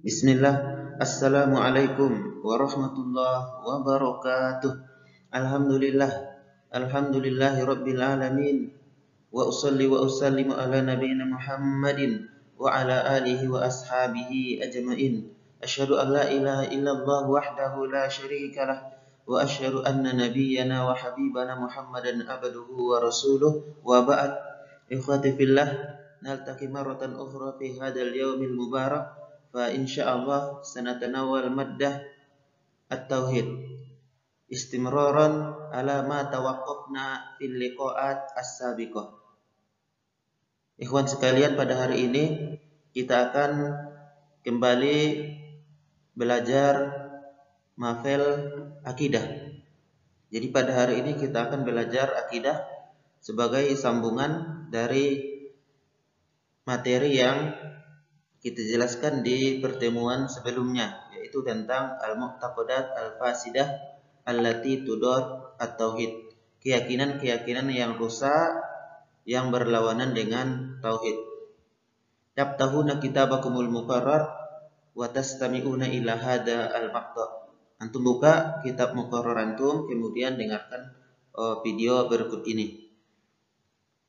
Bismillah. Assalamualaikum warahmatullahi wabarakatuh. Alhamdulillah. Alhamdulillahi rabbil alamin. Wa usalli wa usallimu ala nabiyyina Muhammadin wa ala alihi wa ashabihi ajmain. Asyhadu an la ilaha illallah wahdahu la syarika lah wa asyhadu anna nabiyyana wa habibana Muhammadan abduhu wa rasuluh wa ba'd. Ikhwati fillah, naltaqi marratan ukhra fi hadzal yaumil mubarak. Fa insyaallah sanatanawal maddah at-tauhid istimraran ala ma tawaqqafna fil liqa'at as-sabiqah. Ikhwan sekalian, pada hari ini kita akan kembali belajar mafel akidah. Jadi pada hari ini kita akan belajar akidah sebagai sambungan dari materi yang kita jelaskan di pertemuan sebelumnya, yaitu tentang al-mu'taqadat al-fasidah allati tudor at-tauhid, keyakinan-keyakinan yang rusak yang berlawanan dengan tauhid. Taftahuna kitabakumul muqarrar wa tastami'una ila hada al-maqta'. Antum buka kitab muqarrar antum, kemudian dengarkan video berikut ini.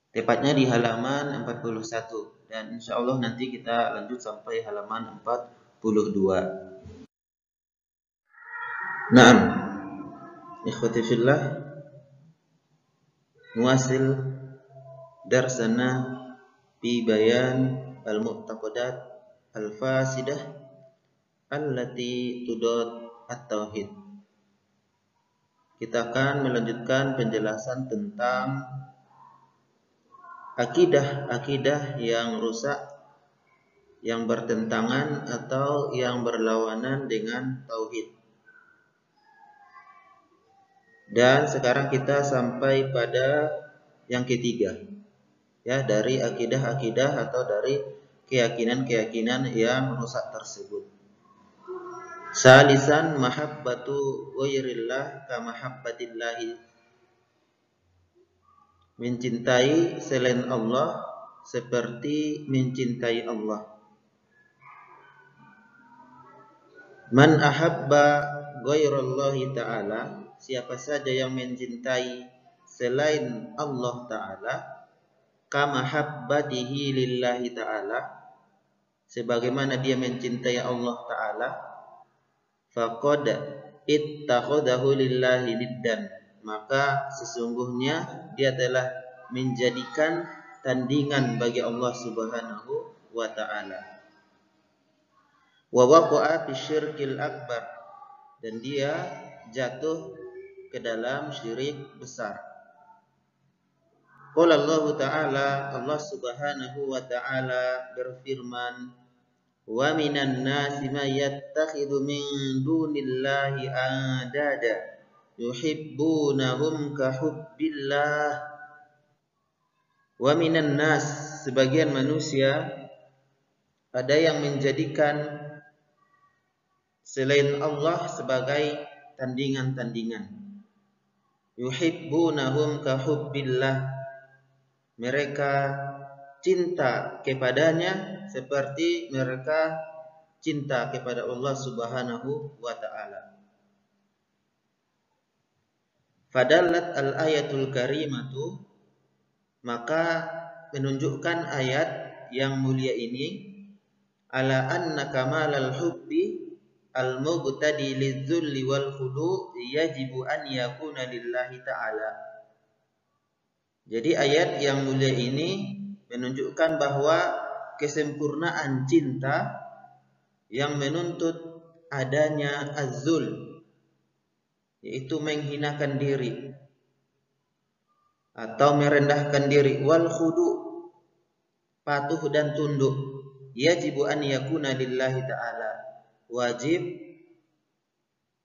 Tepatnya di halaman 41. Dan insya Allah nanti kita lanjut sampai halaman 42. Naam, ikhwati fillah, nuwasil darsana fi bayan al-mu'taqadat al-fasidah allati tudad at-tauhid. Kita akan melanjutkan penjelasan tentang akidah-akidah yang rusak, yang bertentangan atau yang berlawanan dengan tauhid. Dan sekarang kita sampai pada yang ketiga, ya, dari akidah-akidah atau dari keyakinan-keyakinan yang rusak tersebut. Salisan mahabbatu ghairillah ka mahabbatillahi. Mencintai selain Allah seperti mencintai Allah. Man ahabba ghairallahi ta'ala, siapa saja yang mencintai selain Allah Ta'ala, kama habbatihi lillahi ta'ala, sebagaimana dia mencintai Allah Ta'ala, faqad ittakhadahu lillahi niddan, maka sesungguhnya dia telah menjadikan tandingan bagi Allah Subhanahu wa ta'ala. Wa waqa'a fi syirkil akbar, dan dia jatuh ke dalam syirik besar. Qala Allah Ta'ala, Allah Subhanahu wa ta'ala berfirman, wa minan nasi may yattakhidhu min dunillahi andada yuhibbunahum ka hubbillah. Wa minan nas, sebagian manusia ada yang menjadikan selain Allah sebagai tandingan-tandingan. Yuhibbunahum ka hubbillah, mereka cinta kepadanya seperti mereka cinta kepada Allah Subhanahu wa ta'ala. Fadallat al-ayatul karimatu, maka menunjukkan ayat yang mulia ini, ala anna kamalal hubbi al-mubtadi lidzulli wal khudu' yajibu an yakuna lillahi ta'ala. Jadi ayat yang mulia ini menunjukkan bahwa kesempurnaan cinta yang menuntut adanya az-zul, yaitu menghinakan diri atau merendahkan diri, wal khudu, patuh dan tunduk, yajibu an yakuna lillahi ta'ala, wajib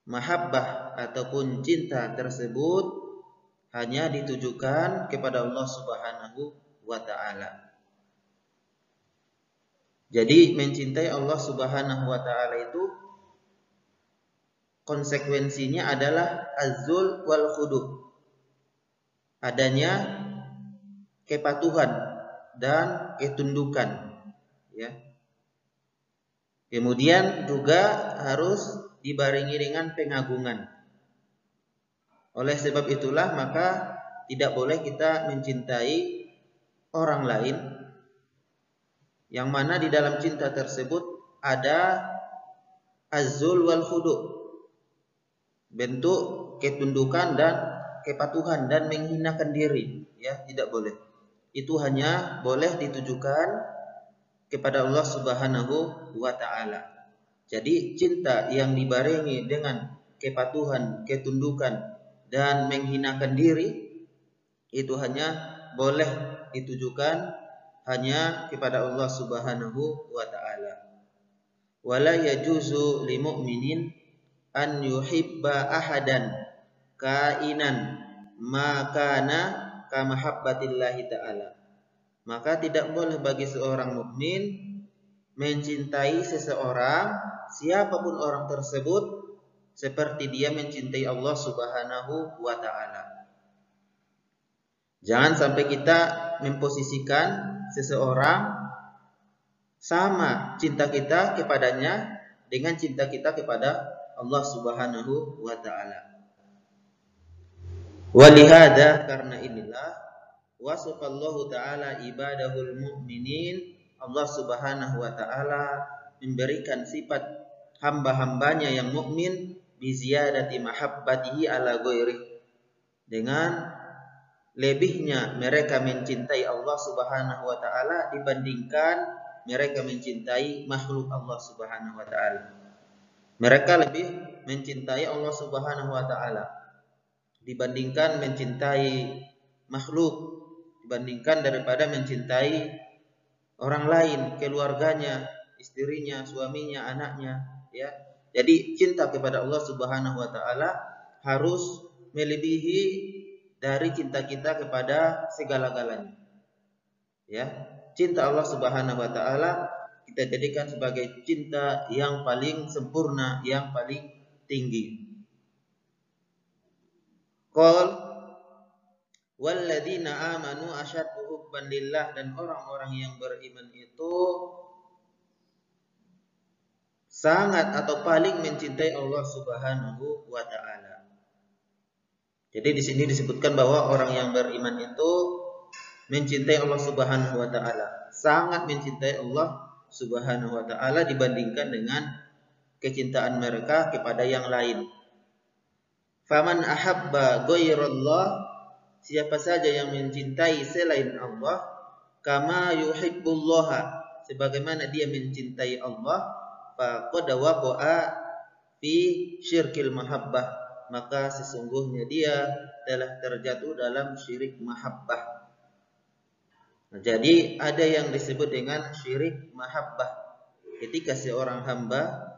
mahabbah ataupun cinta tersebut hanya ditujukan kepada Allah Subhanahu wa ta'ala. Jadi mencintai Allah Subhanahu wa ta'ala itu konsekuensinya adalah az-zul wal khudu, adanya kepatuhan dan ketundukan, ya. Kemudian juga harus dibarengi dengan pengagungan. Oleh sebab itulah maka tidak boleh kita mencintai orang lain yang mana di dalam cinta tersebut ada az-zul wal khudu, bentuk ketundukan dan kepatuhan dan menghinakan diri, ya, tidak boleh. Itu hanya boleh ditujukan kepada Allah Subhanahu wa taala. Jadi cinta yang dibarengi dengan kepatuhan, ketundukan dan menghinakan diri itu hanya boleh ditujukan hanya kepada Allah Subhanahu wa taala. Wala yajuzu lil mu'minin an yuhibba ahadan kainan ma kana ka mahabbatillahi taala. Maka tidak boleh bagi seorang mukmin mencintai seseorang, siapapun orang tersebut, seperti dia mencintai Allah Subhanahu wa taala. Jangan sampai kita memposisikan seseorang sama cinta kita kepadanya dengan cinta kita kepada Allah Subhanahu wa taala. Walihada, karena inilah wasafallahu taala ibadahul mu'minin, Allah Subhanahu wa taala memberikan sifat hamba-hambanya yang mukmin bi ziyadati mahabbatihi ala ghairi, dengan lebihnya mereka mencintai Allah Subhanahu wa taala dibandingkan mereka mencintai makhluk Allah Subhanahu wa taala. Mereka lebih mencintai Allah Subhanahu wa taala dibandingkan mencintai makhluk, dibandingkan daripada mencintai orang lain, keluarganya, istrinya, suaminya, anaknya, ya. Jadi cinta kepada Allah Subhanahu wa taala harus melebihi dari cinta kita kepada segala-galanya. Ya, cinta Allah Subhanahu wa taala kita jadikan sebagai cinta yang paling sempurna, yang paling tinggi. Qul walladzina amanu asyaddu hubban lillah, dan orang-orang yang beriman itu sangat atau paling mencintai Allah Subhanahu wa taala. Jadi di sini disebutkan bahwa orang yang beriman itu mencintai Allah Subhanahu wa taala, sangat mencintai Allah Subhanahu wa taala dibandingkan dengan kecintaan mereka kepada yang lain. Faman ahabba ghairallah, siapa saja yang mencintai selain Allah, kama yuhibbullah, sebagaimana dia mencintai Allah, faqad waqa'a fi syirkil mahabbah, maka sesungguhnya dia telah terjatuh dalam syirik mahabbah. Nah, jadi ada yang disebut dengan syirik mahabbah, ketika seorang hamba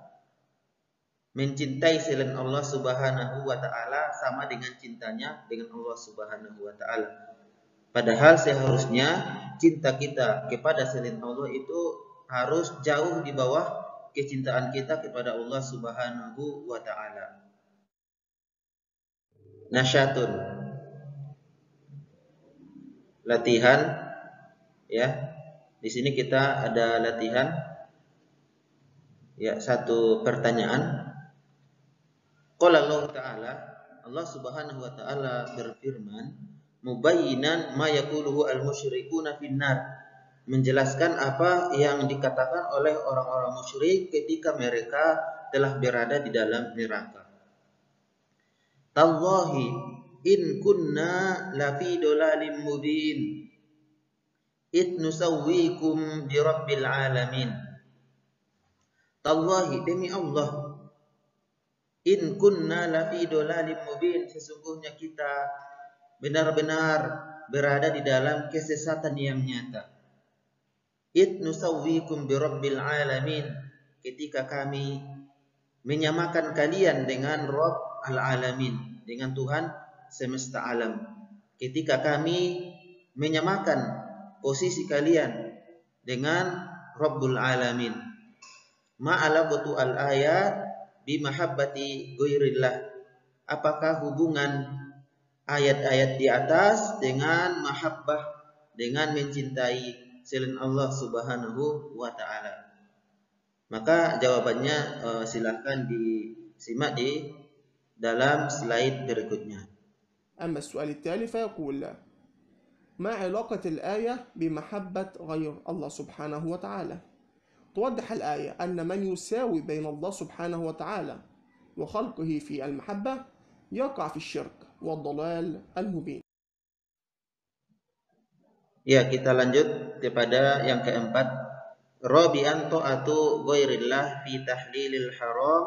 mencintai selain Allah Subhanahu wa taala sama dengan cintanya dengan Allah Subhanahu wa taala. Padahal seharusnya cinta kita kepada selain Allah itu harus jauh di bawah kecintaan kita kepada Allah Subhanahu wa taala. Nasyatun, latihan, ya. Di sini kita ada latihan, ya, satu pertanyaan. Qala Allah Ta'ala, Allah Subhanahu wa taala berfirman, mubayyinan ma yaquluhu al-musyrikuna finnar, menjelaskan apa yang dikatakan oleh orang-orang musyrik ketika mereka telah berada di dalam neraka. Tallahi in kunna lafi dolalim mubin id nusawwikum bi rabbil alamin. Tallahi, demi Allah, in kunna lafi dolalim mubin, sesungguhnya kita benar-benar berada di dalam kesesatan yang nyata. Id nusawwikum bi rabbil alamin, ketika kami menyamakan kalian dengan Rabb al-alamin, dengan Tuhan semesta alam. Ketika kami menyamakan posisi kalian dengan Rabbul alamin. Ma'ala butu al-ayat bi mahabbati ghairillah, apakah hubungan ayat-ayat di atas dengan mahabbah, dengan mencintai selain Allah Subhanahu wa taala. Maka jawabannya silahkan disimak di dalam slide berikutnya. أما السؤال التالي فيقول: ما علاقة الآية بمحبة غير الله سبحانه وتعالى؟ توضح الآية أن من يساوي بين الله سبحانه وتعالى وخلقه في المحبة يقع في الشرك والضلال المبين. Ya, kita lanjut kepada yang keempat. Rabi'an ta'atu ghairillah fi tahlilil haram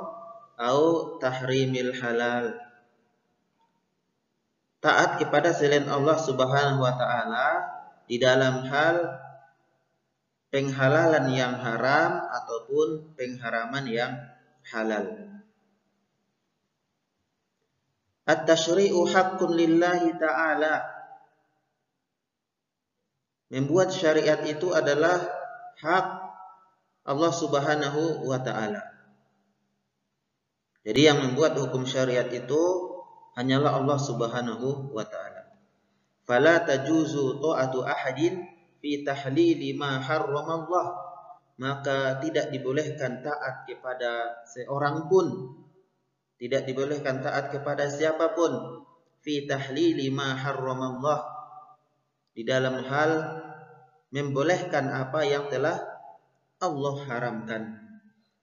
au tahrimil halal. Taat kepada selain Allah Subhanahu wa taala di dalam hal penghalalan yang haram ataupun pengharaman yang halal. At-tasyri'u haqqun lillahi ta'ala. Membuat syariat itu adalah hak Allah Subhanahu wa taala. Jadi yang membuat hukum syariat itu hanyalah Allah Subhanahu wa taala. Fala tajuzu ta'atu ahadin fi tahlili ma harramallah. Maka tidak dibolehkan taat kepada seorang pun, tidak dibolehkan taat kepada siapapun fi tahlili ma harramallah, di dalam hal membolehkan apa yang telah Allah haramkan.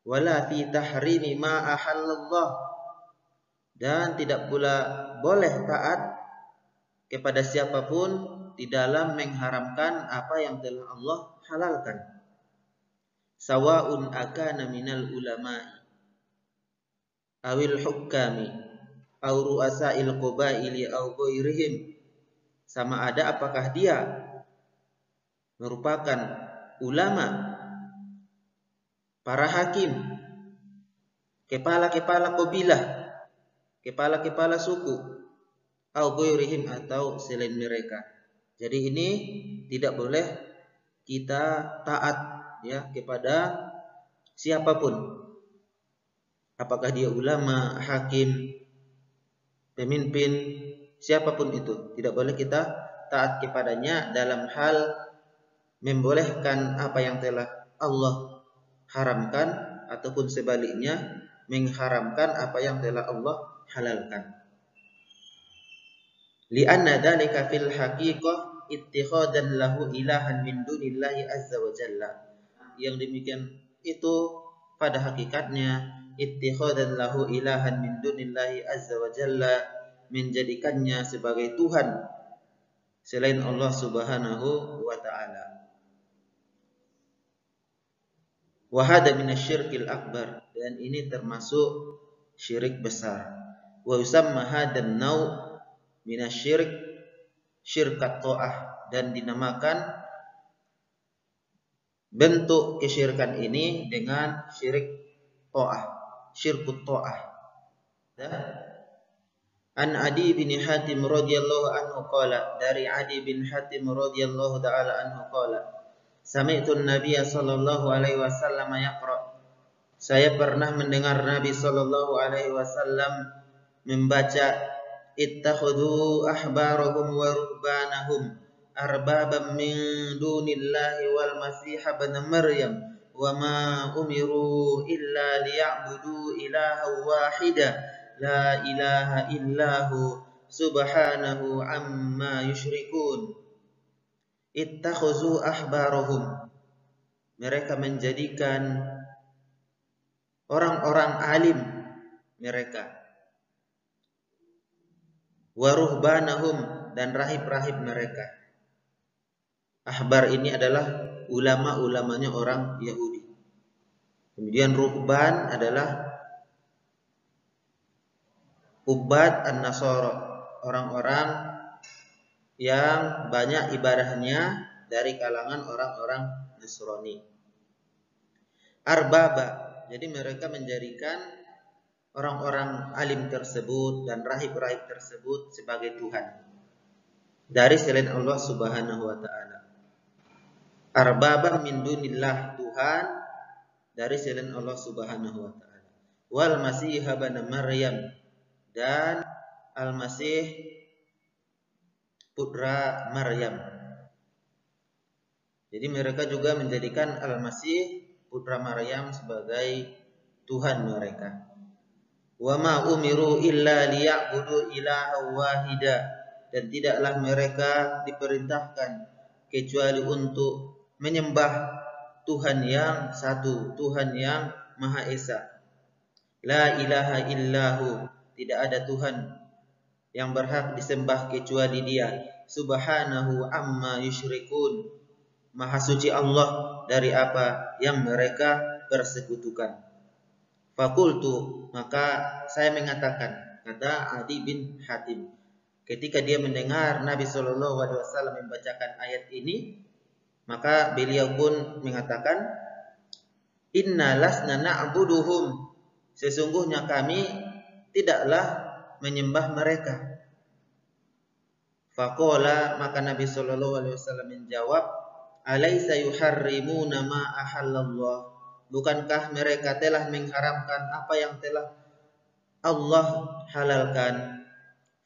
Wala fi tahrimi ma ahallallah, dan tidak pula boleh taat kepada siapapun di dalam mengharamkan apa yang telah Allah halalkan. Sawa'un akana minal ulama'i awil hukami aw ru'asa'il qabaili aw ghairihim. Sama ada apakah dia merupakan ulama, para hakim, kepala-kepala kabilah, kepala-kepala suku, au ghairihim, atau selain mereka. Jadi ini tidak boleh kita taat ya kepada siapapun. Apakah dia ulama, hakim, pemimpin, siapapun itu, tidak boleh kita taat kepadanya dalam hal membolehkan apa yang telah Allah haramkan ataupun sebaliknya mengharamkan apa yang telah Allah halalkan. Li'anna dzalika fil haqiqah ittikhadan lahu ilahan min dunillahi azza wa jalla. Yang demikian itu pada hakikatnya ittikhadan lahu ilahan min dunillahi azza wa jalla, menjadikannya sebagai Tuhan selain Allah Subhanahu wa taala. Wa hada minasyirkil akbar, dan ini termasuk syirik besar. Wa yusamma hadan nau' minasyirik syirkat ta'ah, dan dinamakan bentuk kesyirikan ini dengan syirik ta'ah, syirkut ta'ah. An Adi bin Hatim radhiyallahu anhu qala, dari Adi bin Hatim radhiyallahu ta'ala anhu qala, sami'tu an-nabiy sallallahu alaihi wasallam yaqra, saya pernah mendengar Nabi sallallahu alaihi wasallam membaca, ittakhadhu ahbarahum wa ruhbanahum arbaban min dunillahi wal masih ibn maryam wa ma umiru illa liya'budu ilahan wahida la ilaha illahu subhanahu amma yusyrikun. Ittakhadhu ahbarahum, mereka menjadikan orang-orang alim mereka, waruhbanahum, dan rahib-rahib mereka. Ahbar ini adalah ulama-ulamanya orang Yahudi. Kemudian ruhban adalah ubad an-nasara, orang-orang yang banyak ibadahnya dari kalangan orang-orang Nasrani. Arbaba, jadi mereka menjadikan orang-orang alim tersebut dan rahib-rahib tersebut sebagai Tuhan dari selain Allah Subhanahu wa taala. Arbaba min dunillah, Tuhan dari selain Allah Subhanahu wa taala. Wal masih ibn maryam, dan al-masih putra Maryam. Jadi mereka juga menjadikan al-masih putra Maryam sebagai Tuhan mereka. Wa ma umiru illa liya'budu ilaha wahida, dan tidaklah mereka diperintahkan kecuali untuk menyembah Tuhan yang satu, Tuhan yang Maha Esa. La ilaha illahu, tidak ada Tuhan yang berhak disembah kecuali Dia. Subhanahu amma yusyrikun, Maha suci Allah dari apa yang mereka persekutukan. Fakultu, maka saya mengatakan, kata Adi bin Hatim, ketika dia mendengar Nabi Shallallahu Alaihi Wasallam membacakan ayat ini, maka beliau pun mengatakan, Inna lasna na'buduhum, sesungguhnya kami tidaklah menyembah mereka. Faqala, maka Nabi Shallallahu Alaihi Wasallam menjawab, Alaysa yuharrimuna ma ahallallah, bukankah mereka telah mengharamkan apa yang telah Allah halalkan?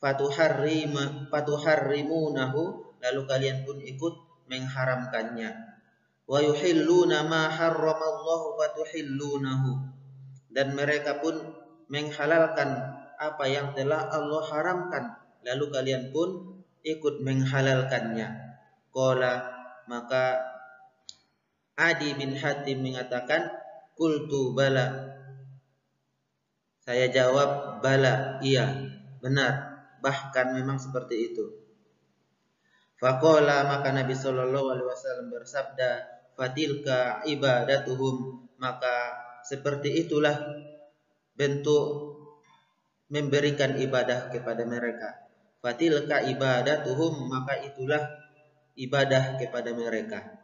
Fatuharrimunahu, lalu kalian pun ikut mengharamkannya. Wa yuhilluna ma harramallahu fatuhillunahu, dan mereka pun menghalalkan apa yang telah Allah haramkan, lalu kalian pun ikut menghalalkannya. Qala, maka Adi bin Hatim mengatakan, Qultu bala, saya jawab bala, iya, benar, bahkan memang seperti itu. Faqala, maka Nabi Shallallahu Alaihi Wasallam bersabda, Fatilka ibadatuhum, maka seperti itulah bentuk memberikan ibadah kepada mereka. Fatilka ibadatuhum, maka itulah ibadah kepada mereka.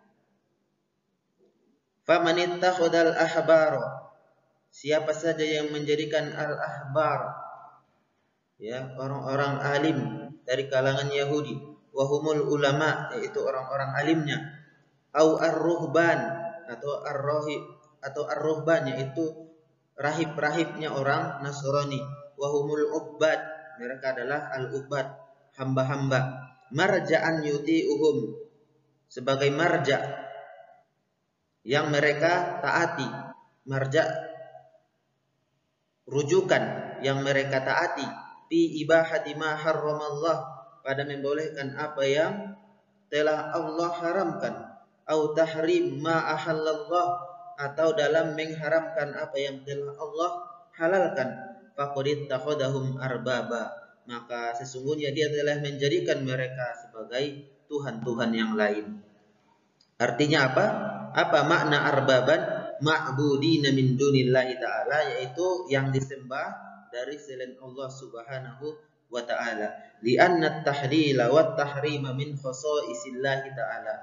Famanittakhadal ahbar, siapa saja yang menjadikan al-ahbar, ya, orang-orang alim dari kalangan Yahudi, wahumul ulama, yaitu orang-orang alimnya, au ar-ruhban, atau ar-rahib, atau ar-ruhban, yaitu rahib-rahibnya orang Nasrani, wahumul ubbad, mereka adalah al-ubbad, hamba-hamba, marja'an yuti'uhum, sebagai marja' yang mereka taati, marja' rujukan yang mereka taati, fi ibahati ma harramallah, pada membolehkan apa yang telah Allah haramkan, au tahrim ma ahallallah, atau dalam mengharamkan apa yang telah Allah halalkan. Faqad ittakhadahum arbaba, maka sesungguhnya dia telah menjadikan mereka sebagai tuhan-tuhan yang lain. Artinya apa? Apa makna arbaban? Ma'budina min dunillahi ta'ala, yaitu yang disembah dari selain Allah Subhanahu wa ta'ala. Li'anna at-tahlila wa at-tahrima min khasaisillahi ta'ala,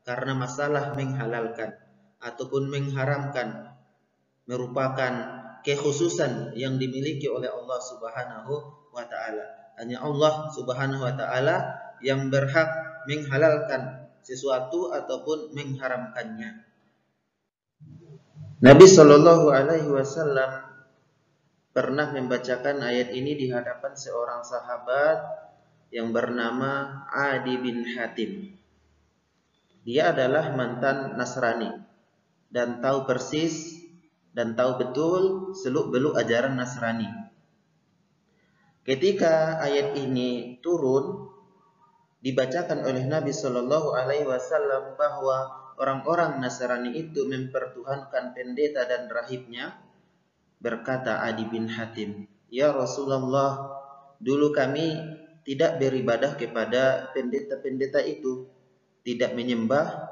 karena masalah menghalalkan ataupun mengharamkan merupakan kekhususan yang dimiliki oleh Allah Subhanahu wa ta'ala. Hanya Allah Subhanahu wa ta'ala yang berhak menghalalkan sesuatu ataupun mengharamkannya. Nabi Shallallahu Alaihi Wasallam pernah membacakan ayat ini di hadapan seorang sahabat yang bernama Adi bin Hatim. Dia adalah mantan Nasrani dan tahu persis dan tahu betul seluk-beluk ajaran Nasrani. Ketika ayat ini turun, dibacakan oleh Nabi Shallallahu Alaihi Wasallam bahwa orang-orang Nasrani itu mempertuhankan pendeta dan rahibnya, berkata Adi bin Hatim, Ya Rasulullah, dulu kami tidak beribadah kepada pendeta-pendeta itu, tidak menyembah,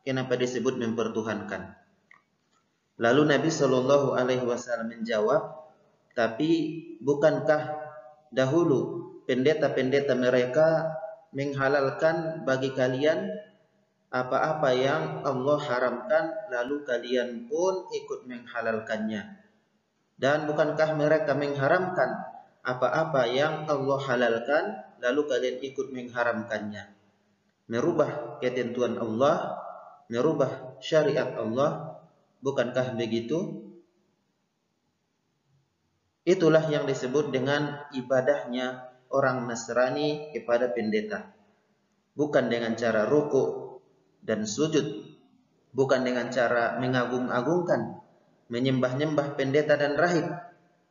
kenapa disebut mempertuhankan? Lalu Nabi Shallallahu Alaihi Wasallam menjawab, tapi bukankah dahulu pendeta-pendeta mereka menghalalkan bagi kalian apa-apa yang Allah haramkan, lalu kalian pun ikut menghalalkannya. Dan bukankah mereka mengharamkan apa-apa yang Allah halalkan, lalu kalian ikut mengharamkannya. Merubah ketentuan Allah, merubah syariat Allah, bukankah begitu? Itulah yang disebut dengan ibadahnya orang Nasrani kepada pendeta. Bukan dengan cara rukuk dan sujud, bukan dengan cara mengagung-agungkan, menyembah-nyembah pendeta dan rahib,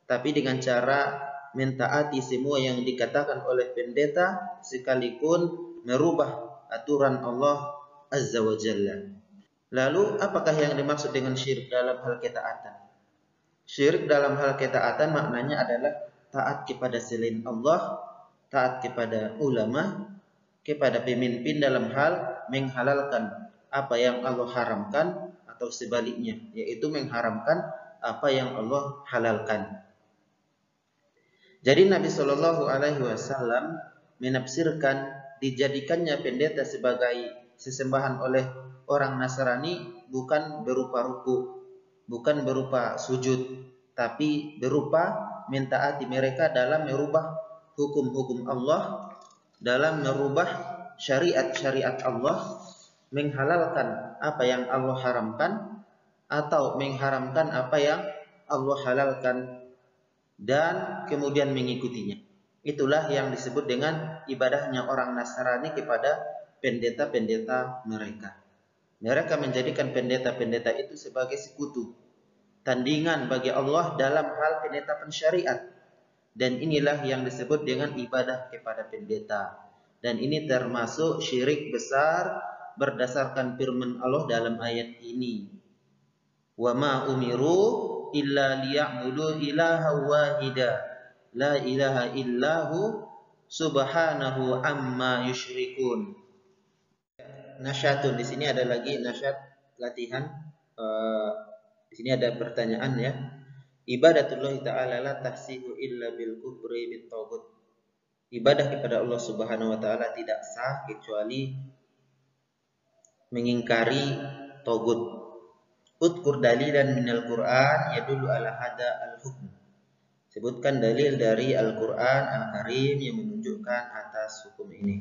tapi dengan cara mentaati semua yang dikatakan oleh pendeta sekalipun merubah aturan Allah Azza wa Jalla. Lalu apakah yang dimaksud dengan syirik dalam hal ketaatan? Syirik dalam hal ketaatan maknanya adalah taat kepada selain Allah, taat kepada ulama, kepada pemimpin dalam hal menghalalkan apa yang Allah haramkan atau sebaliknya, yaitu mengharamkan apa yang Allah halalkan. Jadi Nabi Shallallahu Alaihi Wasallam menafsirkan dijadikannya pendeta sebagai sesembahan oleh orang Nasrani bukan berupa ruku, bukan berupa sujud, tapi berupa mentaati mereka dalam merubah hukum-hukum Allah, dalam merubah syariat-syariat Allah, menghalalkan apa yang Allah haramkan atau mengharamkan apa yang Allah halalkan, dan kemudian mengikutinya. Itulah yang disebut dengan ibadahnya orang Nasrani kepada pendeta-pendeta mereka. Mereka menjadikan pendeta-pendeta itu sebagai sekutu, tandingan bagi Allah dalam hal penetapan syariat. Dan inilah yang disebut dengan ibadah kepada pendeta. Dan ini termasuk syirik besar berdasarkan firman Allah dalam ayat ini. Wa ma umiru illa liya'budu ilaha wahida la ilaha illahu subhanahu amma yusyrikun. Nasyatun, di sini ada lagi nasyat latihan. Di sini ada pertanyaan ya. Ibadatullah ta'ala la tahsihu illa bil kufri bit taghut. Ibadah kepada Allah Subhanahu wa taala tidak sah kecuali mengingkari taghut. Udkur dalilan minal Qur'an yadullu ala hada al-hukm. Sebutkan dalil dari Al-Quran Al-Karim yang menunjukkan atas hukum ini.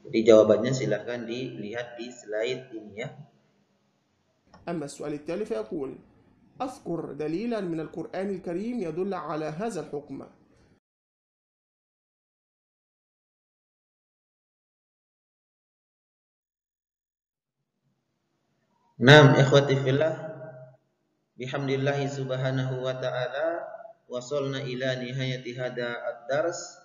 Jadi jawabannya silahkan dilihat di slide ini ya. أما السؤال التالي فيقول أذكر دليلا من القرآن الكريم يدل على هذا الحكم. Naam ikhwati fillah, bihamdillahi subhanahu wa ta'ala wasolna ila nihayati hada ad-dars.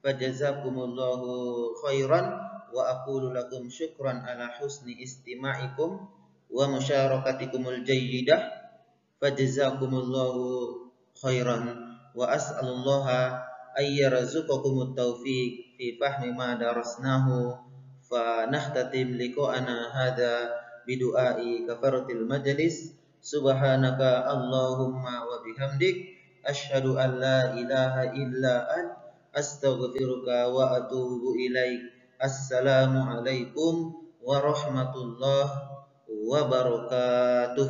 Fajazakumullahu khairan wa aqulu lakum syukran ala husni istima'ikum wa musyarakatikumul jayyidah. Fajazakumullahu khairan wa as'alullaha ayyarzuqakumut taufiq fi fahmi ma darasnahu fa nahtatim liqa'ana hadha bidu'ai kafaratil majlis. Subhanaka Allahumma wa bihamdik asyhadu an la ilaha illa ant astaghfiruka wa atubu ilaik. Assalamualaikum warahmatullahi wabarakatuh.